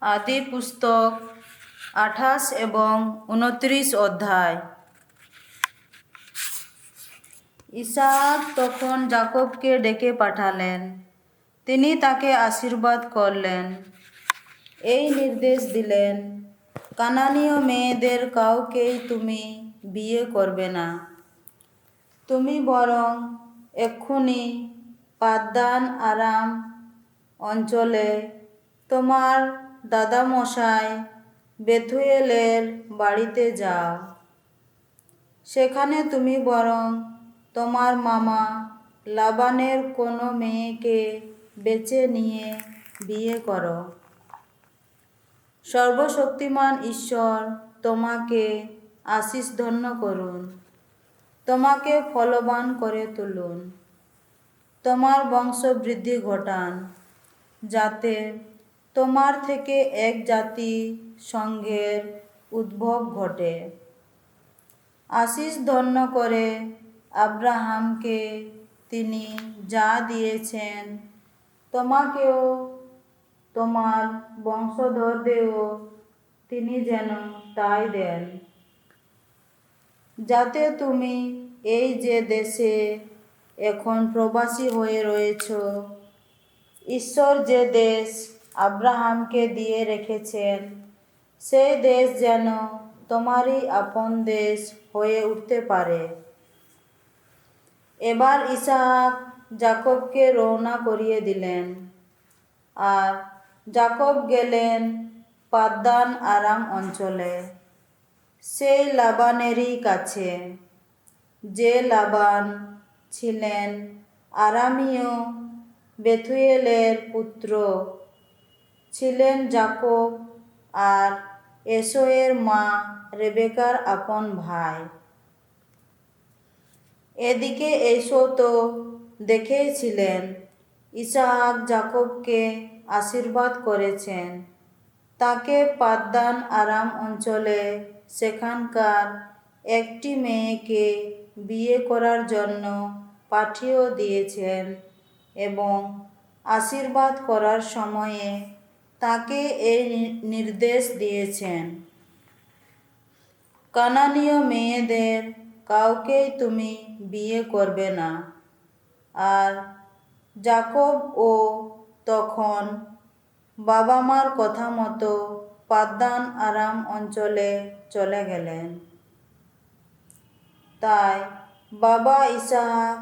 আদি পুস্তক 28 এবং 29 অধ্যায়। ইসহাক তখন যাকবকে ডেকে পাঠালেন। তিনি তাকে আশীর্বাদ করলেন, এই নির্দেশ দিলেন, কানানীয় মেয়েদের কাউকেই তুমি বিয়ে করবে না। তুমি বরং এক্ষুনি পাদ্দান আরাম অঞ্চলে তোমার দাদামশাই বেথুয়েলের বাড়িতে যাও। সেখানে তুমি বরং তোমার মামা লাবানের কোনো মেয়েকে বেছে নিয়ে বিয়ে করো। সর্বশক্তিমান ঈশ্বর তোমাকে আশীষ ধন্য করুন, তোমাকে ফলবান করে তুলুন, তোমার বংশবৃদ্ধি ঘটান, যাতে তোমার থেকে এক জাতি সংঘের উদ্ভব ঘটে। আশীষ ধন্য করে আব্রাহামকে তিনি যা দিয়েছেন, তোমাকেও তোমার বংশধরদেরও তিনি যেন তাই দেন, যাতে তুমি এই যে দেশে এখন প্রবাসী হয়ে রয়েছ, ঈশ্বর যে দেশ আব্রাহামকে দিয়ে রেখেছেন, সেই দেশ যেন তোমারই আপন দেশ হয়ে উঠতে পারে। এবার ইসহাক যাকবকে রওনা করিয়ে দিলেন, আর যাকব গেলেন পাদ্দান আরাম অঞ্চলে, সেই লাবানেরই কাছে, যে লাবান ছিলেন আরামীয় বেথুয়েলের পুত্র, ছিলেন যাকব আর এসোয়ের মা রেবেকার আপন ভাই। এদিকে এসো তো দেখেইছিলেন ইসহাক যাকবকে আশীর্বাদ করেছেন, তাকে পাদ্দান আরাম অঞ্চলে সেখানকার একটি মেয়েকে বিয়ে করার জন্য পাঠিয়েও দিয়েছেন, এবং আশীর্বাদ করার সময়ে তাকে এই নির্দেশ দিয়েছেন, কানানীয় মেয়েদের কাউকেই তুমি বিয়ে করবে না। আর যাকবও তখন বাবা মার কথা মতো পাদ্দান আরাম অঞ্চলে চলে গেলেন। তাই বাবা ইসহাক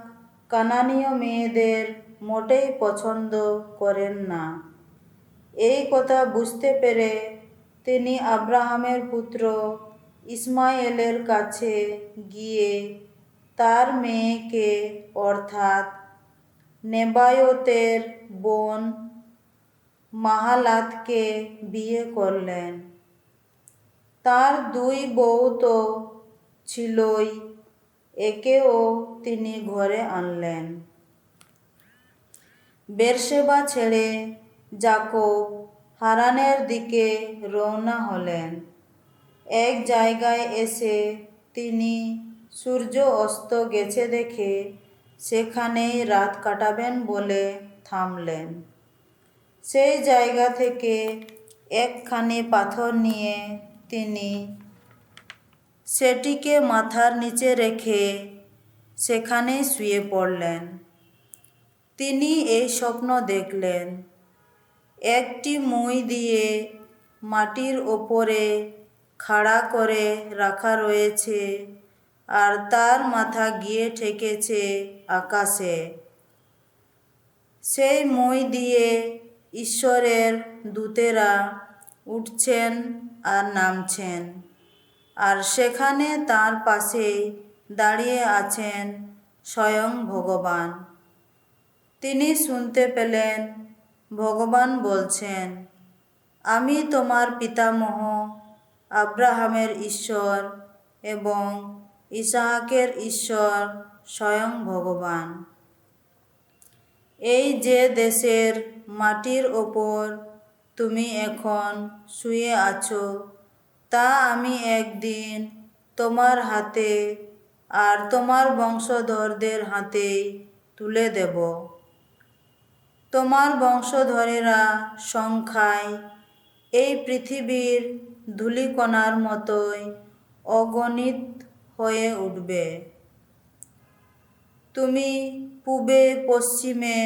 কানানীয় মেয়েদের মোটেই পছন্দ করেন না। এই কথা বুঝতে পেরে তিনি আব্রাহামের পুত্র ইসমায়েলের কাছে গিয়ে তার মেয়েকে, অর্থাৎ নেবায়োতের বোন মাহালাতকে বিয়ে করলেন। তার দুই বউ তো ছিলই, একেও তিনি ঘরে আনলেন। বেরশেবা ছেড়ে যাকব হারানের দিকে রওনা হলেন। এক জায়গায় এসে তিনি সূর্য অস্ত গেছে দেখে সেখানেই রাত কাটাবেন বলে থামলেন। সেই জায়গা থেকে একখানি পাথর নিয়ে তিনি সেটিকে মাথার নিচে রেখে সেখানেই শুয়ে পড়লেন। তিনি এই স্বপ্ন দেখলেন, একটি মই দিয়ে মাটির ওপরে খাড়া করে রাখা রয়েছে, আর তার মাথা গিয়ে ঠেকেছে আকাশে। সেই মই দিয়ে ঈশ্বরের দূতেরা উঠছেন আর নামছেন, আর সেখানে তার পাশেই দাঁড়িয়ে আছেন স্বয়ং ভগবান। তিনি শুনতে পেলেন ভগবান বলছেন, আমি তোমার পিতামহ আব্রাহামের ঈশ্বর এবং ইসহাকের ঈশ্বর, স্বয়ং ভগবান। এই যে দেশের মাটির ওপর তুমি এখন শুয়ে আছো, তা আমি একদিন তোমার হাতে আর তোমার বংশধরদের হাতেই তুলে দেব। তোমার বংশধরেরা সংখ্যায় এই পৃথিবীর ধূলিকণার মতোই অগণিত হয়ে উঠবে। তুমি পূবে পশ্চিমে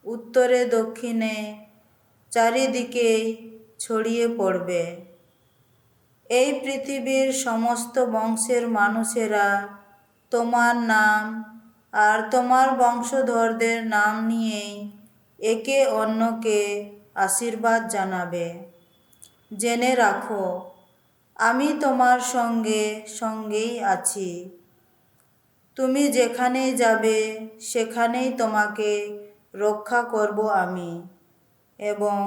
উত্তরে দক্ষিণে চারিদিকেই ছড়িয়ে পড়বে। এই পৃথিবীর সমস্ত বংশের মানুষেরা তোমার নাম আর তোমার বংশধরদের নাম নিয়েই একে অন্যকে আশীর্বাদ জানাবে। জেনে রাখো, আমি তোমার সঙ্গে সঙ্গেই আছি। তুমি যেখানেই যাবে সেখানেই তোমাকে রক্ষা করব আমি, এবং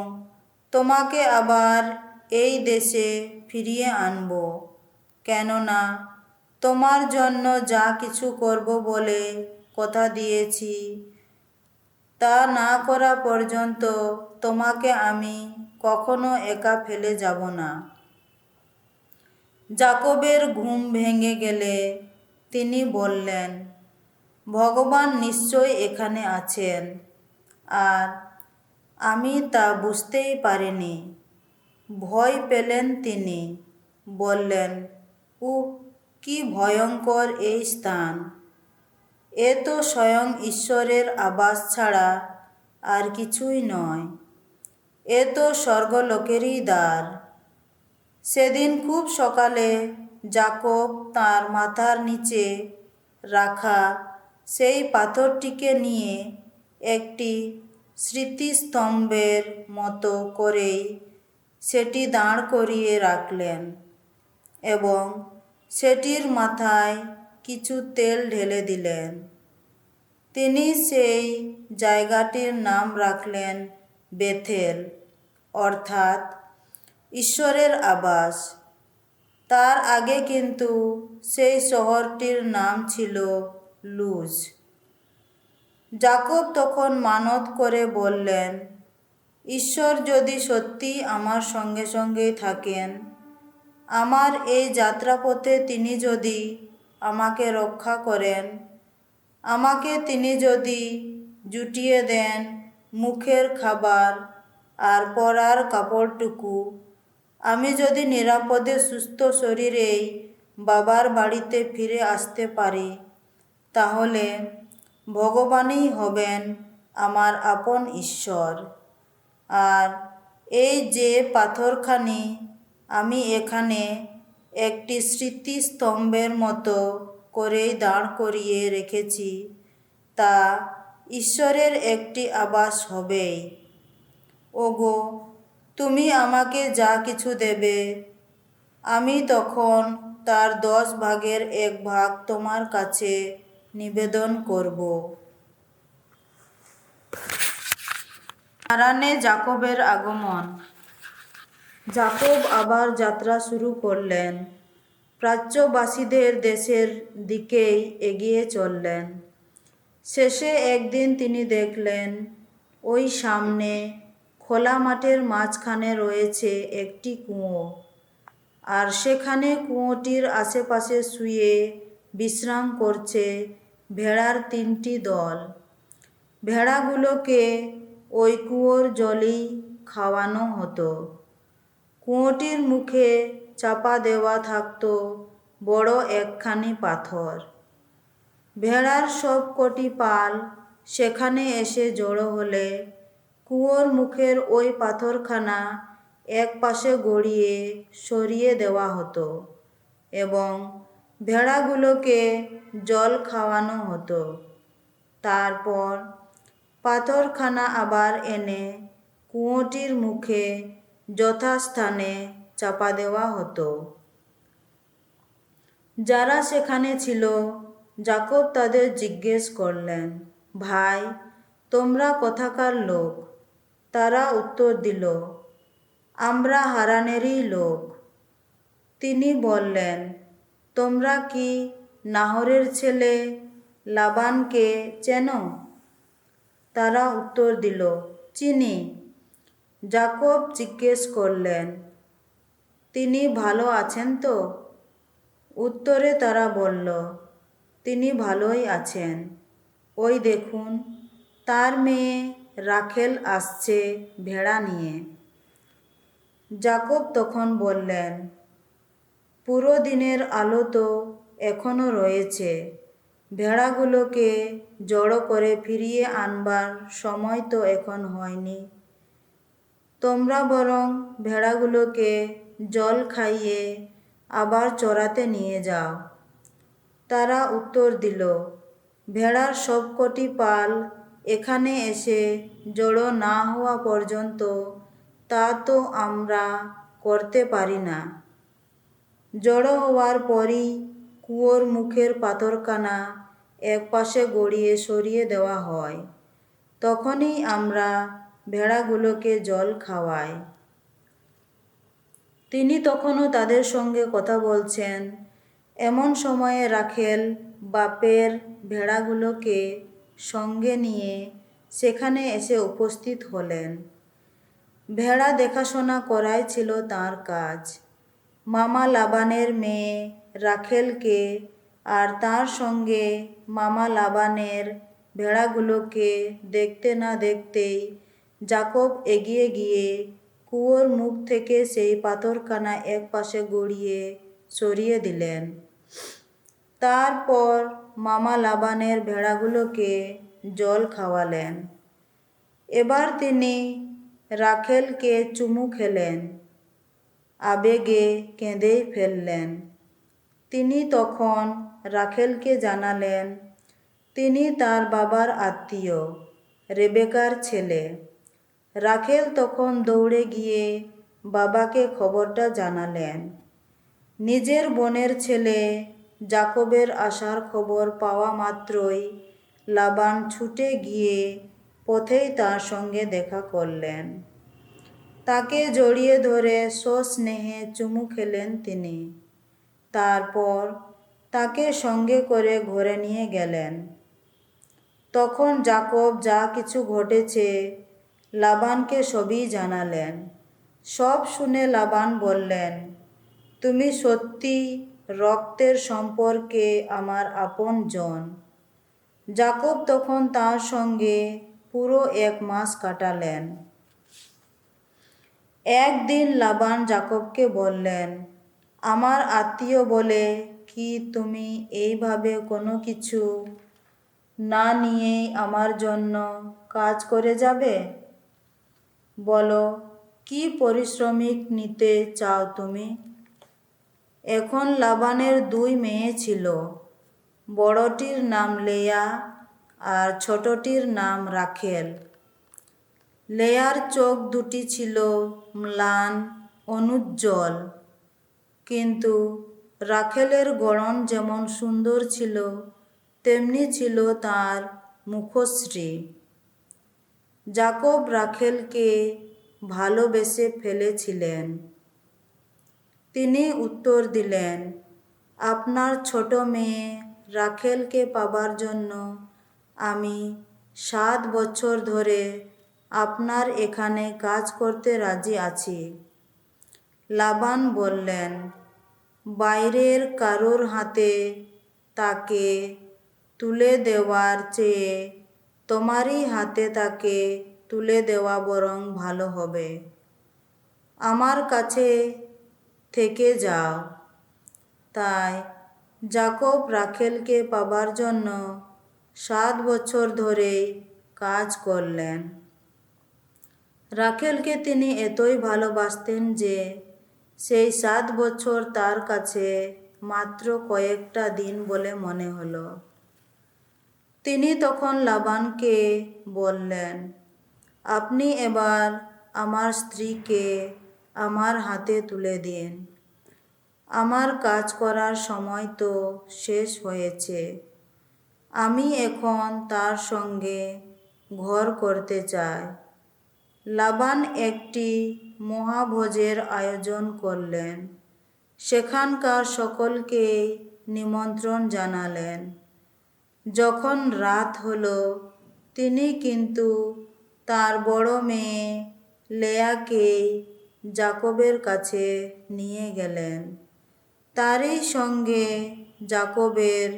তোমাকে আবার এই দেশে ফিরিয়ে আনব। কেননা তোমার জন্য যা কিছু করব বলে কথা দিয়েছি, তা না করা পর্যন্ত তোমাকে আমি কখনো একা ফেলে যাব না। যাকবের ঘুম ভেঙে গেলে তিনি বললেন, ভগবান নিশ্চয় এখানে আছেন, আর আমি তা বুঝতেই পারিনি। ভয় পেলেন তিনি, বললেন, উহ, কি ভয়ঙ্কর এই স্থান! এ তো স্বয়ং ঈশ্বরের আবাস ছাড়া আর কিছুই নয়। এ তো স্বর্গলোকেরই দ্বার। সেদিন খুব সকালে যাকব তাঁর মাথার নিচে রাখা সেই পাথরটিকে নিয়ে একটি স্মৃতিস্তম্ভের মতো করেই সেটি দাঁড় করিয়ে রাখলেন এবং সেটির মাথায় কিছু তেল ঢেলে দিলেন। তিনি সেই জায়গাটির নাম রাখলেন বেথেল, অর্থাৎ ঈশ্বরের আবাস। তার আগে কিন্তু সেই শহরটির নাম ছিল লুজ। যাকব তখন মানত করে বললেন, ঈশ্বর যদি সত্যি আমার সঙ্গে সঙ্গেই থাকেন, আমার এই যাত্রাপথে তিনি যদি আমাকে রক্ষা করেন, আমাকে তিনি যদি জুটিয়ে দেন মুখের খাবার আর পরার কাপড়টুকু, আমি যদি নিরাপদে সুস্থ শরীরেই বাবার বাড়িতে ফিরে আসতে পারি, তাহলে ভগবানই হবেন আমার আপন ঈশ্বর। আর এই যে পাথরখানি আমি এখানে একটি স্মৃতিস্তম্ভের মতো করেই দাঁড় করিয়ে রেখেছি, তা ঈশ্বরের একটি আবাস হবেই। ওগো, তুমি আমাকে যা কিছু দেবে, আমি তখন তার 1/10 তোমার কাছে নিবেদন করব। হারানে যাকবের আগমন। যাকব আবার যাত্রা শুরু করলেন। প্রাচ্যবাসীদের দেশের দিকেই এগিয়ে চললেন। শেষে একদিন তিনি দেখলেন, ওই সামনে খোলা মাঠের মাঝখানে রয়েছে একটি কুয়ো, আর সেখানে কুয়োটির আশেপাশে শুয়ে বিশ্রাম করছে ভেড়ার 3টি দল। ভেড়াগুলোকে ওই কুয়োর জলই খাওয়ানো হতো। কুয়োটির মুখে চাপা দেওয়া থাকতো বড় একখানি পাথর। ভেড়ার সব কটি পাল সেখানে এসে জড়ো হলে কুয়োর মুখের ওই পাথরখানা এক পাশে গড়িয়ে সরিয়ে দেওয়া হতো এবং ভেড়াগুলোকে জল খাওয়ানো হতো। তারপর পাথরখানা আবার এনে কুয়োটির মুখে যথাস্থানে চাপা দেওয়া হতো। যারা সেখানে ছিল, যাকব তাদের জিজ্ঞেস করলেন, ভাই, তোমরা কোথাকার লোক? তারা উত্তর দিল, আমরা হারানেরই লোক। তিনি বললেন, তোমরা কি নাহরের ছেলে লাবানকে চেনো? তারা উত্তর দিল, চিনি। যাকব জিজ্ঞেস করলেন, তিনি ভালো আছেন তো? উত্তরে তারা বলল, তিনি ভালোই আছেন। ওই দেখুন, তার মেয়ে রাখেল আসছে ভেড়া নিয়ে। যাকব তখন বললেন, পুরো দিনের আলো তো এখনো রয়েছে, ভেড়াগুলোকে জড়ো করে ফিরিয়ে আনবার সময় তো এখন হয়নি। তোমরা বরং ভেড়াগুলোকে জল খাইয়ে আবার চরাতে নিয়ে যাও। তারা উত্তর দিল, ভেড়ার সবকটি পাল এখানে এসে জড়ো না হওয়া পর্যন্ত তা তো আমরা করতে পারি না। জড়ো হওয়ার পরই কুয়োর মুখের পাথরখানা একপাশে গড়িয়ে সরিয়ে দেওয়া হয়, তখনই আমরা ভেড়াগুলোকে জল খাওয়াই। তিনি তখনও তাদের সঙ্গে কথা বলছেন। এমন সময়ে রাখেল বাপের ভেড়াগুলোকে সঙ্গে নিয়ে সেখানে এসে উপস্থিত হলেন। ভেড়া দেখাশোনা করাই ছিল তাঁর কাজ। মামা লাবানের মেয়ে রাখেলকে আর তার সঙ্গে মামা লাবানের ভেড়াগুলোকে দেখতে না দেখতেই যাকব এগিয়ে গিয়ে কুয়োর মুখ থেকে সেই পাথরখানা একপাশে গড়িয়ে সরিয়ে দিলেন। তারপর মামা লাবানের ভেড়াগুলোকে জল খাওয়ালেন। এবার তিনি রাখেলকে চুমু খেলেন, আবেগে কেঁদেই ফেললেন। তিনি তখন রাখেলকে জানালেন তিনি তার বাবার আত্মীয়, রেবেকার ছেলে। রাখেল তখন দৌড়ে গিয়ে বাবাকে খবরটা জানালেন। নিজের বোনের ছেলে যাকবের আসার খবর পাওয়া মাত্রই লাবান ছুটে গিয়ে পথেই তার সঙ্গে দেখা করলেন। তাকে জড়িয়ে ধরে সস্নেহে চুমু খেলেন তিনি। তারপর তাকে সঙ্গে করে ঘরে নিয়ে গেলেন। তখন যাকব যা কিছু ঘটেছে লাবানকে সবই জানালেন। সব শুনে লাবান বললেন, তুমি সত্যি রক্তের সম্পর্কে আমার আপনজন। যাকব তখন তার সঙ্গে পুরো 1 মাস কাটালেন। একদিন লাবান যাকবকে বললেন, আমার আত্মীয় বলে কি তুমি এইভাবে কোনো কিছু না নিয়েই আমার জন্য কাজ করে যাবে? বলো, কি পারিশ্রমিক নিতে চাও তুমি? এখন লাবানের 2 মেয়ে ছিল। বড়টির নাম লেয়া আর ছোটটির নাম রাখেল। লেয়ার চোখ দুটি ছিল ম্লান অনুজ্জ্বল, কিন্তু রাখেলের গড়ন যেমন সুন্দর ছিল তেমনি ছিল তার মুখশ্রী। যাকব রাখেলকে ভালোবেসে ফেলেছিলেন। তিনি উত্তর দিলেন, আপনার ছোট মেয়ে রাখেলকে পাবার জন্য আমি 7 বছর ধরে আপনার এখানে কাজ করতে রাজি আছি। লাবান বললেন, বাইরের কারোর হাতে তাকে তুলে দেওয়ার চেয়ে তোমারই হাতে তাকে তুলে দেওয়া বরং ভালো হবে। আমার কাছে থেকে যাও। তাই যাকব রাখেলকে পাবার জন্য 7 বছর ধরেই কাজ করলেন। রাখেলকে তিনি এতই ভালোবাসতেন যে সেই 7 বছর তার কাছে মাত্র কয়েকটা দিন বলে মনে হলো। তিনি তখন লাবানকে বললেন, আপনি এবার আমার স্ত্রীকে আমার হাতে তুলে দিন। আমার কাজ করার সময় তো শেষ হয়েছে। আমি এখন তার সঙ্গে ঘর করতে চাই। লাবান একটি মহাভোজের আয়োজন করলেন। সেখানকার সকলকেই নিমন্ত্রণ জানালেন। যখন রাত হলো, তিনি কিন্তু তার বড় মেয়ে লেয়াকেই যাকবের কাছে নিয়ে গেলেন। তারই সঙ্গে যাকবের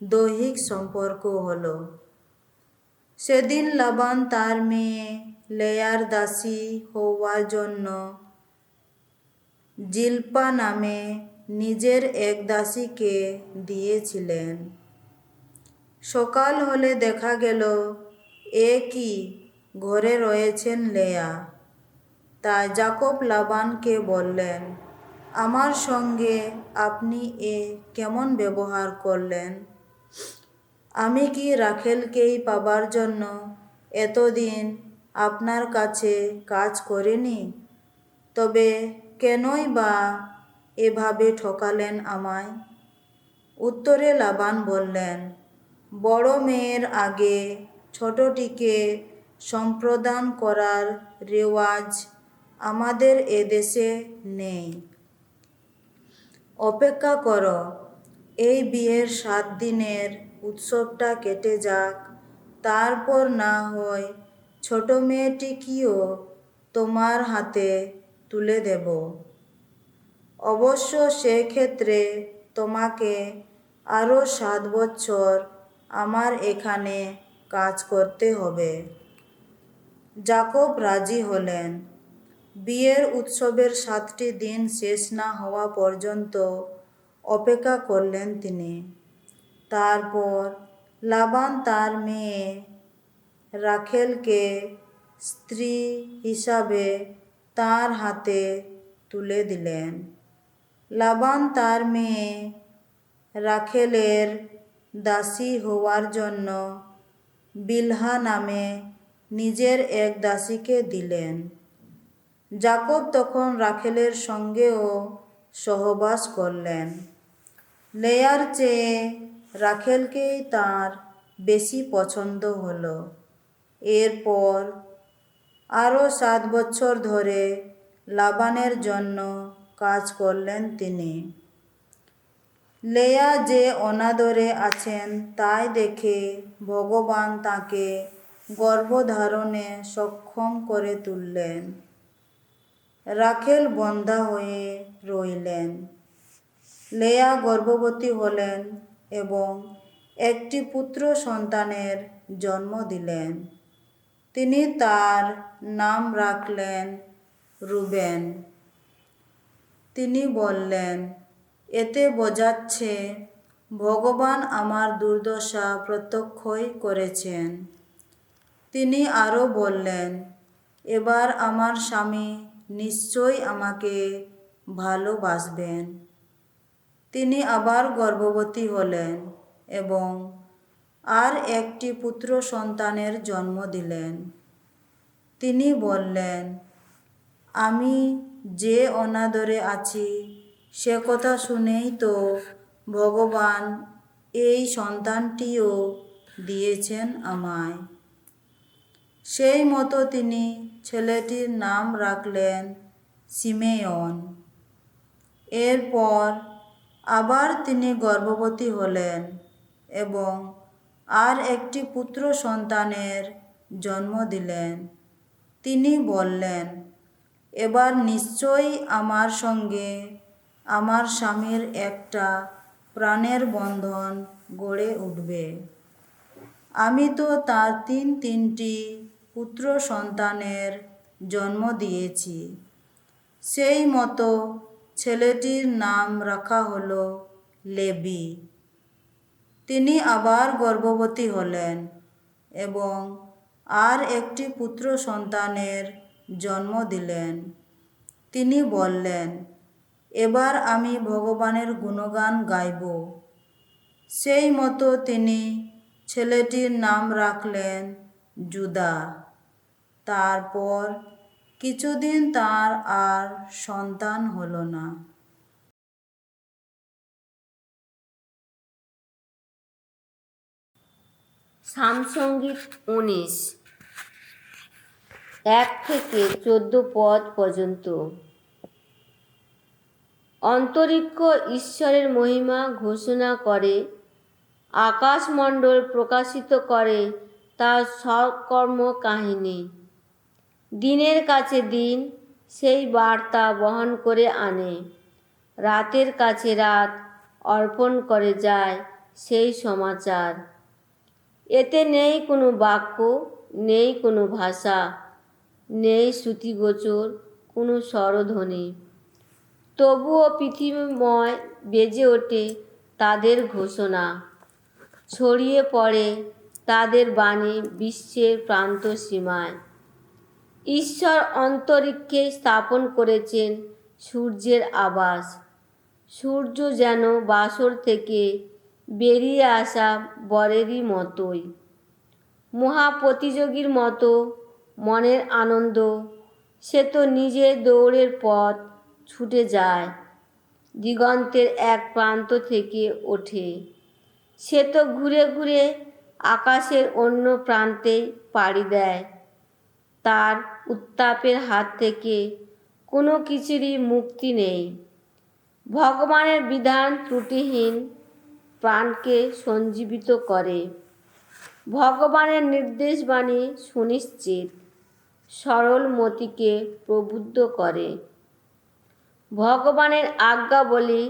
দৈহিক সম্পর্ক হলো। সেদিন লাবান তার মেয়ে লেয়ার দাসী হওয়ার জন্য জিলপা নামে নিজের এক দাসীকে দিয়েছিলেন। সকাল হলে দেখা গেল এ কি, ঘরে রয়েছেন লেয়া। তাই যাকব লাবানকে বললেন, আমার সঙ্গে আপনি এ কেমন ব্যবহার করলেন? আমি কি রাখেলকেই পাবার জন্য এতদিন আপনার কাছে কাজ করিনি? তবে কেনই বা এভাবে ঠকালেন আমায়? উত্তরে লাবান বললেন, বড় মেয়ের আগে ছোটটিকে সম্প্রদান করার রেওয়াজ আমাদের এদেশে নেই। অপেক্ষা করো, এই বিয়ের 7 দিনের উৎসবটা কেটে যাক, তারপর না হয় ছোট মেয়েটিকেও তোমার হাতে তুলে দেব। অবশ্য সেক্ষেত্রে তোমাকে আরও 7 বছর আমার এখানে কাজ করতে হবে। যাকব রাজি হলেন। বিয়ের উৎসবের 7টি দিন শেষ না হওয়া পর্যন্ত অপেক্ষা করলেন তিনি। তারপর লাবান তার মেয়ে রাখেলকে স্ত্রী হিসাবে তার হাতে তুলে দিলেন। লাবান তার মেয়ে রাখেলের দাসী হওয়ার জন্য বিলহা নামে নিজের এক দাসীকে দিলেন। যাকব তখন রাখেলের সঙ্গেও সহবাস করলেন। লেয়ার চেয়ে রাখেলকেই তার বেশি পছন্দ হলো। এরপর আরও 7 বছর ধরে লাবানের জন্য কাজ করলেন তিনি। লেয়া যে অনাদরে আছেন তাই দেখে ভগবান তাকে গর্ভধারণে সক্ষম করে তুললেন। রাখেল বন্ধ্যা হয়ে রইলেন। লেয়া গর্ভবতী হলেন এবং একটি পুত্র সন্তানের জন্ম দিলেন। তিনি তার নাম রাখলেন রুবেন। তিনি বললেন, এতে বোঝাচ্ছে ভগবান আমার দুর্দশা প্রত্যক্ষই করেছেন। তিনি আরও বললেন, এবার আমার স্বামী নিশ্চয়ই আমাকে ভালোবাসবেন। তিনি আবার গর্ভবতী হলেন এবং আর একটি পুত্র সন্তানের জন্ম দিলেন। তিনি বললেন, আমি যে অনাদরে আছি সে কথা শুনেই তো ভগবান এই সন্তানটিও দিয়েছেন আমায়। সেই মতো তিনি ছেলেটির নাম রাখলেন সিমেয়ন। এরপর আবার তিনি গর্ভবতী হলেন এবং আর একটি পুত্র সন্তানের জন্ম দিলেন। তিনি বললেন, এবার নিশ্চয়ই আমার সঙ্গে আমার স্বামীর একটা প্রাণের বন্ধন গড়ে উঠবে। আমি তো তার তিনটি পুত্র সন্তানের জন্ম দিয়েছি। সেই মতো ছেলেটির নাম রাখা হলো লেবি। তিনি আবার গর্ভবতী হলেন এবং আর একটি পুত্র সন্তানের জন্ম দিলেন। তিনি বললেন, এবার আমি ভগবানের গুণগান গাইব। সেই মতো তিনি ছেলেটির নাম রাখলেন জুদা। তারপর কিছুদিন তার আর সন্তান হলো না। সামসঙ্গীত 19, 1 থেকে 14 পদ পর্যন্ত। অন্তরিক্ষ ঈশ্বরের মহিমা ঘোষণা করে, আকাশমণ্ডল প্রকাশিত করে তার সৎকর্ম কাহিনী। দিনের কাছে দিন সেই বার্তা বহন করে আনে, রাতের কাছে রাত অর্পণ করে যায় সেই সমাচার। এতে নেই কোনো বাক্য, নেই কোনো ভাষা, নেই শ্রুতিগোচর কোনো স্বরধ্বনি। তবুও পৃথিবীময় বেজে ওঠে তাদের ঘোষণা, ছড়িয়ে পড়ে তাদের বাণী বিশ্বের প্রান্ত সীমায়। ঈশ্বর অন্তরিক্ষে স্থাপন করেছেন সূর্যের আবাস। সূর্য যেন বাসর থেকে বেরিয়ে আসা বরেরই মতোই, মহাপ্রতিযোগীর মতো মনের আনন্দ। সে তো নিজের দৌড়ের পথ ছুটে যায়, দিগন্তের এক প্রান্ত থেকে ওঠে। সে তো ঘুরে ঘুরে আকাশের অন্য প্রান্তে পাড়ি দেয়। তার উত্তাপের হাত থেকে কোনো কিছুরই মুক্তি নেই। ভগবানের বিধান ত্রুটিহীন, প্রাণকে সঞ্জীবিত করে। ভগবানের নির্দেশবাণী সুনিশ্চিত, সরল মতিকে প্রবুদ্ধ করে। ভগবানের আজ্ঞাবলী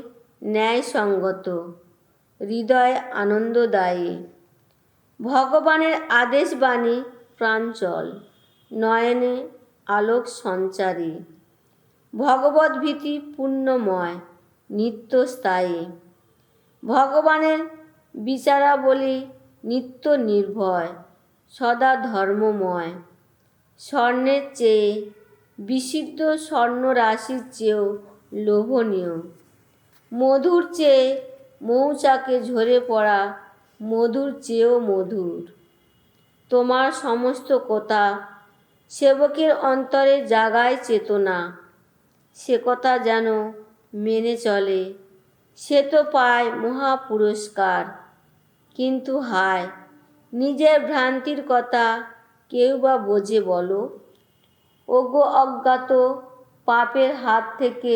ন্যায়সঙ্গত, হৃদয় আনন্দদায়ী। ভগবানের আদেশবাণী প্রাঞ্চল, নয়নে আলোক সঞ্চারী। ভগবদ্ভীতি পুণ্যময়, নিত্যস্থায়ী। ভগবানের বিচারাবলী নিত্য নির্ভয়, সদা ধর্মময়। স্বর্ণের চেয়ে বিশুদ্ধ, স্বর্ণরাশির চেয়েও লোভনীয়। মধুর চেয়ে মৌচাকে ঝরে পড়া, মধুর চেয়েও মধুর। তোমার সমস্ত কথা সেবকের অন্তরে জাগায় চেতনা। সে কথা যেন মেনে চলে, সে তো পায় মহা পুরস্কার। কিন্তু হায়, নিজের ভ্রান্তির কথা কেউ বা বোঝে বলো? ওগো অজ্ঞাত, পাপের হাত থেকে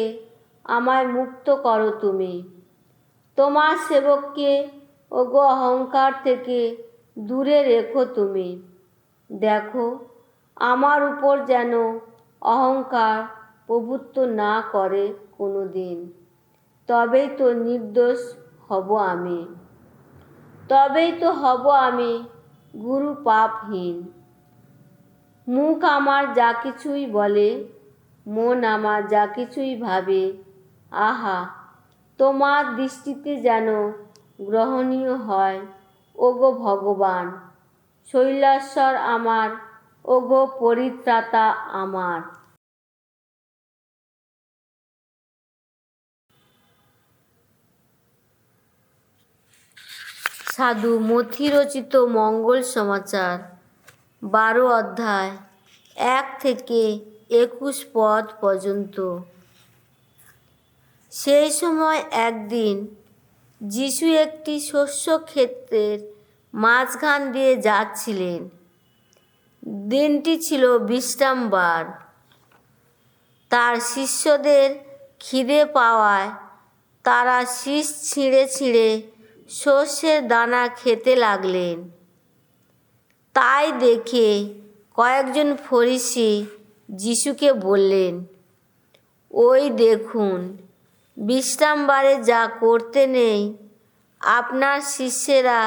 আমায় মুক্ত করো তুমি। তোমার সেবককে ওগো অহংকার থেকে দূরে রেখো তুমি। দেখো, আমার উপর যেন অহংকার প্রভুত্ব না করে কোনো দিন। তবেই তো নির্দোষ হব আমি, তবেই তো হব আমি গুরু পাপহীন। মুখ আমার যা কিছুই বলে, মন আমার যা কিছুই ভাবে, আহা, তোমার দৃষ্টিতে যেন গ্রহণীয় হয় ওগো ভগবান। শৈলেশ্বর আমার, ওগো পরিত্রাতা আমার। সাধু মথি রচিত মঙ্গল সমাচার, 12 অধ্যায়, 1 থেকে 21 পদ পর্যন্ত। সেই সময় একদিন যিশু একটি শস্যক্ষেত্রের মাঝখান দিয়ে যাচ্ছিলেন। দিনটি ছিল বিশ্রামবার। তার শিষ্যদের খিদে পাওয়ায় তারা শীষ ছিঁড়ে ছিঁড়ে শস্যের দানা খেতে লাগলেন। তাই দেখে কয়েকজন ফরিসি যিশুকে বললেন, ওই দেখুন, বিশ্রামবারে যা করতে নেই আপনার শিষ্যেরা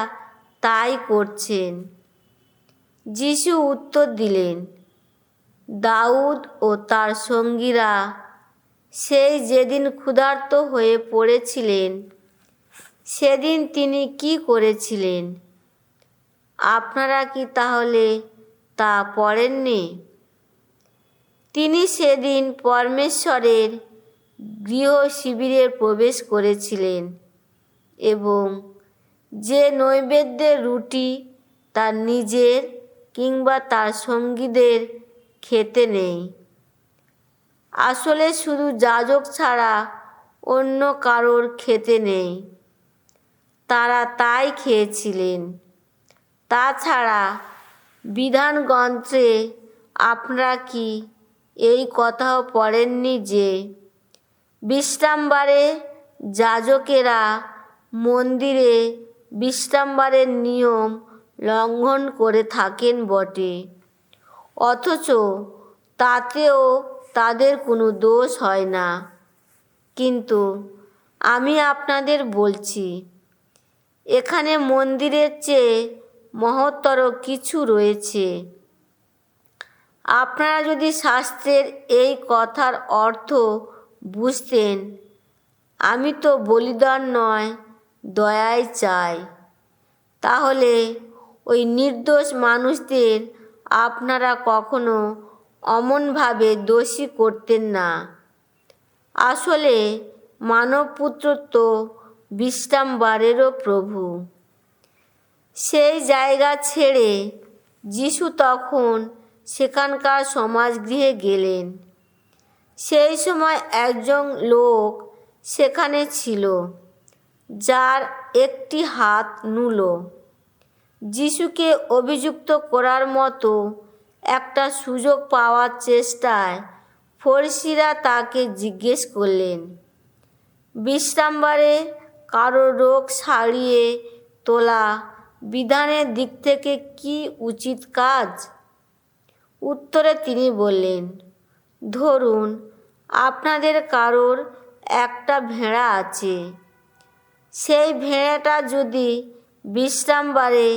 তাই করছেন। যিশু উত্তর দিলেন, দাউদ ও তার সঙ্গীরা সেই যেদিন ক্ষুধার্ত হয়ে পড়েছিলেন, সেদিন তিনি কি করেছিলেন? আপনারা কি তাহলে তা পড়েননি? তিনি সেদিন পরমেশ্বরের গৃহ শিবিরে প্রবেশ করেছিলেন এবং যে নৈবেদ্যের রুটি তার নিজের কিংবা তার সঙ্গীদের খেতে নেই, আসলে শুধু যাজক ছাড়া অন্য কারোর খেতে নেই, তারা তাই খেয়েছিলেন। তাছাড়া বিধানগ্রন্থে আপনারা কি এই কথাও পড়েননি যে বিশ্রামবারে যাজকেরা মন্দিরে বিশ্রামবারের নিয়ম লঙ্ঘন করে থাকেন বটে, অথচ তাতেও তাদের কোনো দোষ হয় না। কিন্তু আমি আপনাদের বলছি, এখানে মন্দিরের চেয়ে মহত্তর কিছু রয়েছে। আপনারা যদি শাস্ত্রের এই কথার অর্থ বুঝতেন আমি তো বলিদান নয় দয়াই চাই, তাহলে ওই নির্দোষ মানুষদের আপনারা কখনো অমনভাবে দোষী করতেন না। আসলে মানবপুত্র তো বিশ্রামবারেরও প্রভু। সেই জায়গা ছেড়ে যিশু তখন সেখানকার সমাজগৃহে গেলেন। সেই সময় একজন লোক সেখানে ছিল, যার একটি হাত নুলো। যিশুকে অভিযুক্ত করার মতো একটা সুযোগ পাওয়ার চেষ্টায় ফরিসিরা তাকে জিজ্ঞেস করলেন, বিশ্রামবারে কারো রোগ সারিয়ে তোলা বিধানের দিক থেকে কি উচিত কাজ? উত্তরে তিনি বললেন, ধরুন আপনাদের কারোর একটা ভেড়া আছে। সেই ভেড়াটা যদি বিশ্রামবারে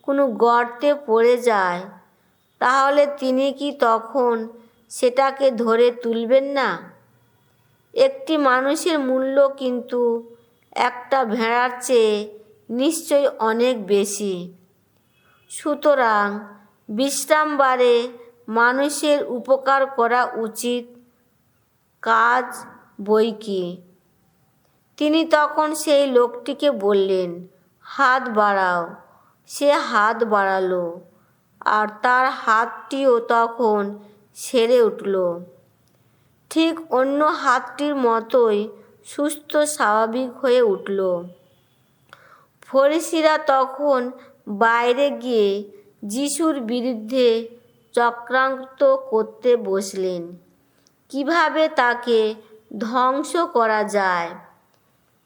কোনো গর্তে পড়ে যায়, তাহলে তিনি কি তখন সেটাকে ধরে তুলবেন না? একটি মানুষের মূল্য কিন্তু একটা ভেড়ার চেয়ে নিশ্চয়ই অনেক বেশি। সুতরাং বিশ্রামবারে মানুষের উপকার করা উচিত কাজ বৈকি। তিনি তখন সেই লোকটিকে বললেন, হাত বাড়াও। সে হাত বাড়ালো, আর তার হাতটিও তখন সেরে উঠল, ঠিক অন্য হাতটির মতোই সুস্থ স্বাভাবিক হয়ে উঠল। ফরিসিরা তখন বাইরে গিয়ে যিশুর বিরুদ্ধে চক্রান্ত করতে বসলেন, কিভাবে তাকে ধ্বংস করা যায়।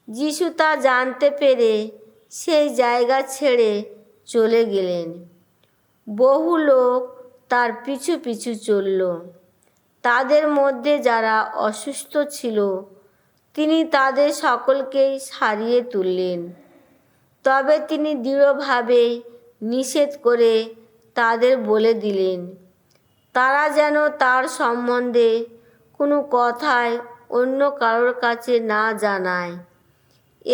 যিশু তা জানতে পেরে সেই জায়গা ছেড়ে চলে গেলেন। বহু লোক তার পিছু পিছু চলল। তাদের মধ্যে যারা অসুস্থ ছিল, তিনি তাদের সকলকেই সারিয়ে তুললেন। তবে তিনি দৃঢ়ভাবে নিষেধ করে তাদের বলে দিলেন, তারা যেন তার সম্বন্ধে কোনো কথাই অন্য কারোর কাছে না জানায়।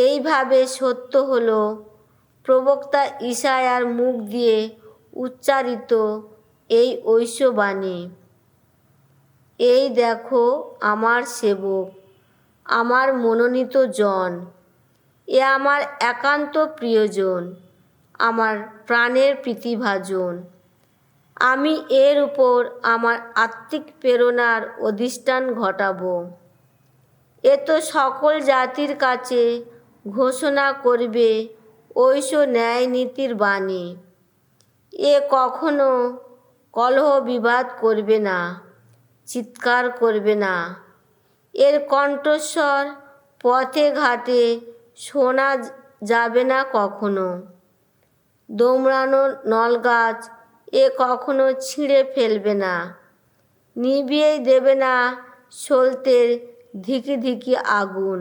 এইভাবে সত্য হলো প্রবক্তা ইসায়ার মুখ দিয়ে উচ্চারিত এই ঐশবাণী, এই দেখো আমার সেবক, আমার মনোনীত জন, এ আমার একান্ত প্রিয়জন, আমার প্রাণের প্রীতিভাজন। আমি এর উপর আমার আত্মিক প্রেরণার অধিষ্ঠান ঘটাবো। এ তো সকল জাতির কাছে ঘোষণা করবে ঐশ ন্যায় নীতির বাণী। এ কখনো কলহ বিবাদ করবে না, চিৎকার করবে না। এর কণ্ঠস্বর পথে ঘাটে শোনা যাবে না কখনো। দোমড়ানো নলগাছ এ কখনো ছিঁড়ে ফেলবে না, নিভিয়ে দেবে না সলতের ধিকি ধিকি আগুন।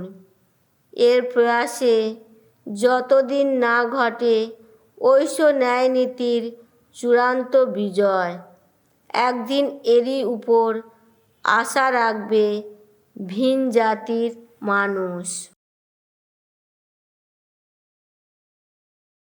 এর প্রয়াসে যতদিন না ঘটে ঐশ ন্যায় নীতির চূড়ান্ত বিজয়, একদিন এরই উপর আশা রাখবে ভিন জাতির মানুষ।